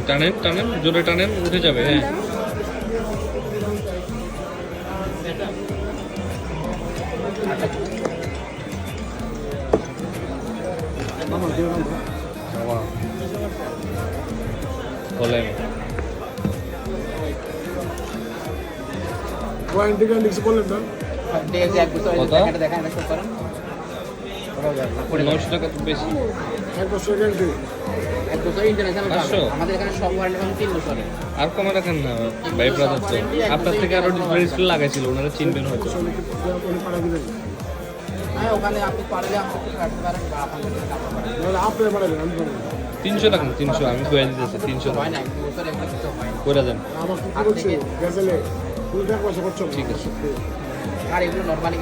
টানেন টানেন, জোরে টানেন, উঠে যাবে। হ্যাঁ বলেন। ওয়ারেন্টি গ্যারান্টি কিছু বললেন না? কত? 900 টাকা তো বেশি। 1 বছর গ্যারান্টি। আমাদের এখানে সব ওয়ারেন্টি 3 বছরের। আর কমে রাখেন না ভাই, ব্রাদার তো আপনার থেকে আরো ডিসপ্লে লাগাইছিল, ওনারা চিনবেন হয়তো। পাঠা দিবেন। হ্যাঁ, ওখানে আপনি পারলে আমাকে কাটতে পারেন বা আপনাদের কাটতে পারেন। নাহলে আপনি পাঠাবেন, আমি পাঠাবো। 300 টাকা, 300 আমি কয়ে দিতেছি, 300 হয় না, 2 বছর এগুলো কিছু হয় না। করে দেন। আমার কি বলছে গেজেলে 2 টাকা পয়সা খরচ হবে। ঠিক আছে। আর এগুলো নরমালি